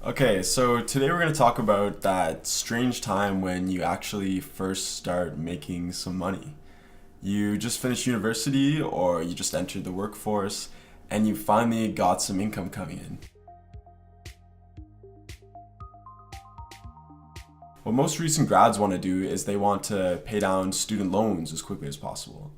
Okay, so today we're going to talk about that strange time when you actually first start making some money. You just finished university or you just entered the workforce and you finally got some income coming in. What most recent grads want to do is they want to pay down student loans as quickly as possible.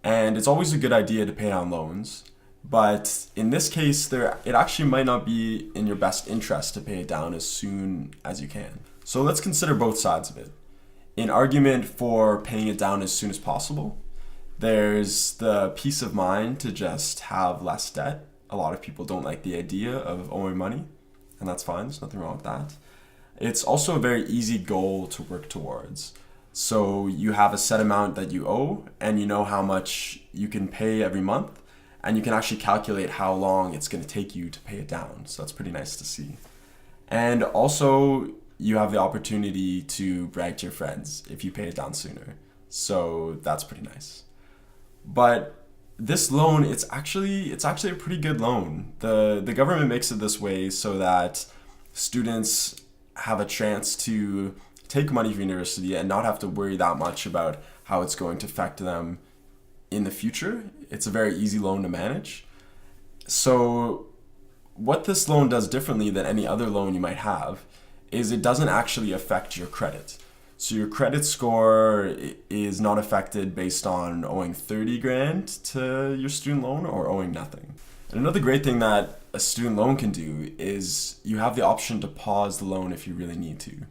And it's always a good idea to pay down loans, but in this case, it actually might not be in your best interest to pay it down as soon as you can. So let's consider both sides of it. An argument for paying it down as soon as possible. There's the peace of mind to just have less debt. A lot of people don't like the idea of owing money, and that's fine, there's nothing wrong with that. It's also a very easy goal to work towards. So you have a set amount that you owe, and you know how much you can pay every month, and you can actually calculate how long it's going to take you to pay it down. So that's pretty nice to see. And also, you have the opportunity to brag to your friends if you pay it down sooner. So that's pretty nice. But this loan, it's actually a pretty good loan. The government makes it this way so that students have a chance to take money from university and not have to worry that much about how it's going to affect them in the future. It's a very easy loan to manage. So what this loan does differently than any other loan you might have is it doesn't actually affect your credit. So your credit score is not affected based on owing 30 grand to your student loan or owing nothing. And another great thing that a student loan can do is you have the option to pause the loan if you really need to.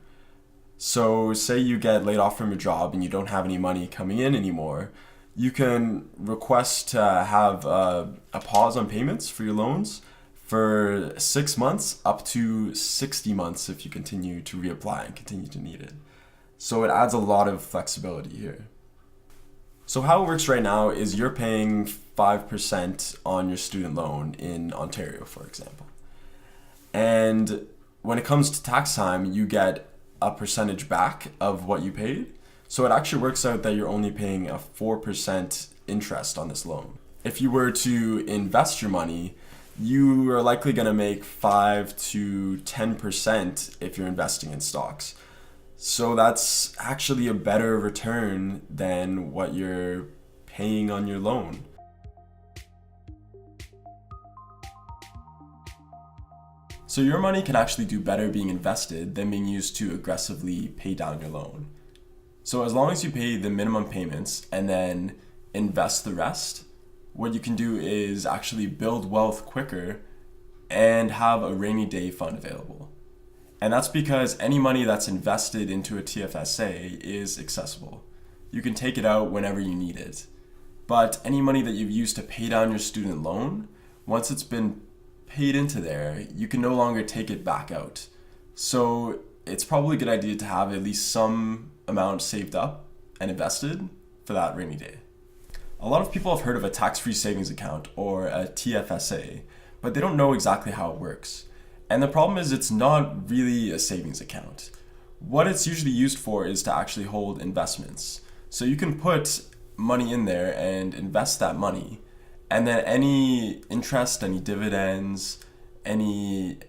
So say you get laid off from your job and you don't have any money coming in anymore, you can request to have a pause on payments for your loans for 6 months up to 60 months if you continue to reapply and continue to need it. So it adds a lot of flexibility here. So how it works right now is you're paying 5% on your student loan in Ontario, for example. And when it comes to tax time, you get a percentage back of what you paid. So it actually works out that you're only paying a 4% interest on this loan. If you were to invest your money, you are likely going to make 5 to 10% if you're investing in stocks. So that's actually a better return than what you're paying on your loan. So your money can actually do better being invested than being used to aggressively pay down your loan. So as long as you pay the minimum payments and then invest the rest, what you can do is actually build wealth quicker and have a rainy day fund available. And that's because any money that's invested into a TFSA is accessible. You can take it out whenever you need it. But any money that you've used to pay down your student loan, once it's been paid into there, you can no longer take it back out. So it's probably a good idea to have at least some amount saved up and invested for that rainy day. A lot of people have heard of a tax-free savings account or a TFSA, but they don't know exactly how it works. And the problem is it's not really a savings account. What it's usually used for is to actually hold investments. So you can put money in there and invest that money, and then any interest, any dividends, any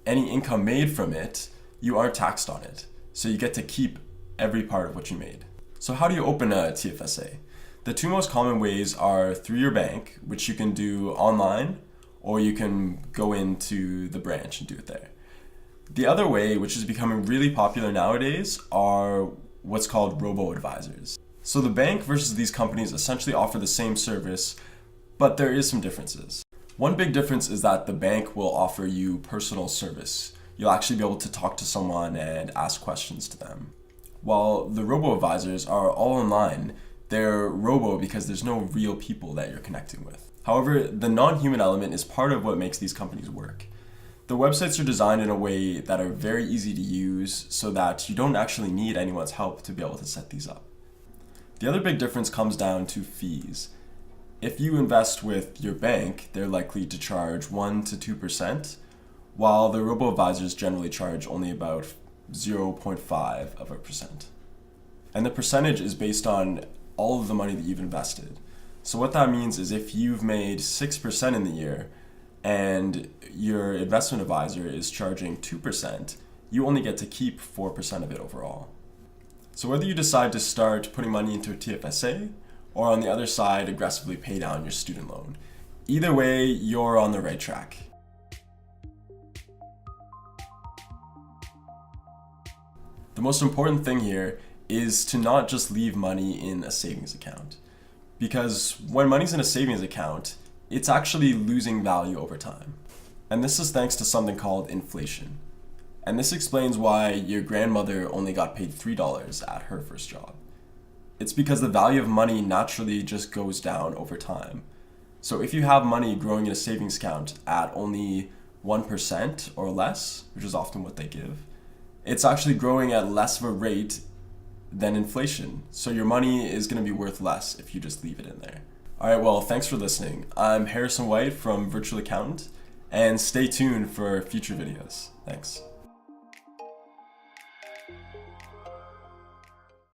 income made from it, you aren't taxed on it. So you get to keep every part of what you made. So how do you open a TFSA? The two most common ways are through your bank, which you can do online, or you can go into the branch and do it there. The other way, which is becoming really popular nowadays, are what's called robo-advisors. So the bank versus these companies essentially offer the same service, but there is some differences. One big difference is that the bank will offer you personal service. You'll actually be able to talk to someone and ask questions to them. While the robo-advisors are all online, they're robo because there's no real people that you're connecting with. However, the non-human element is part of what makes these companies work. The websites are designed in a way that are very easy to use so that you don't actually need anyone's help to be able to set these up. The other big difference comes down to fees. If you invest with your bank, they're likely to charge 1 to 2%, while the robo-advisors generally charge only about 0.5%. And the percentage is based on all of the money that you've invested. So what that means is if you've made 6% in the year, and your investment advisor is charging 2%, you only get to keep 4% of it overall. So whether you decide to start putting money into a TFSA or on the other side aggressively pay down your student loan, either way, you're on the right track. The most important thing here is to not just leave money in a savings account. Because when money's in a savings account, it's actually losing value over time. And this is thanks to something called inflation. And this explains why your grandmother only got paid $3 at her first job. It's because the value of money naturally just goes down over time. So if you have money growing in a savings account at only 1% or less, which is often what they give, it's actually growing at less of a rate than inflation. So your money is going to be worth less if you just leave it in there. All right, well, thanks for listening. I'm Harrison White from Virtual Accountant, and stay tuned for future videos. Thanks.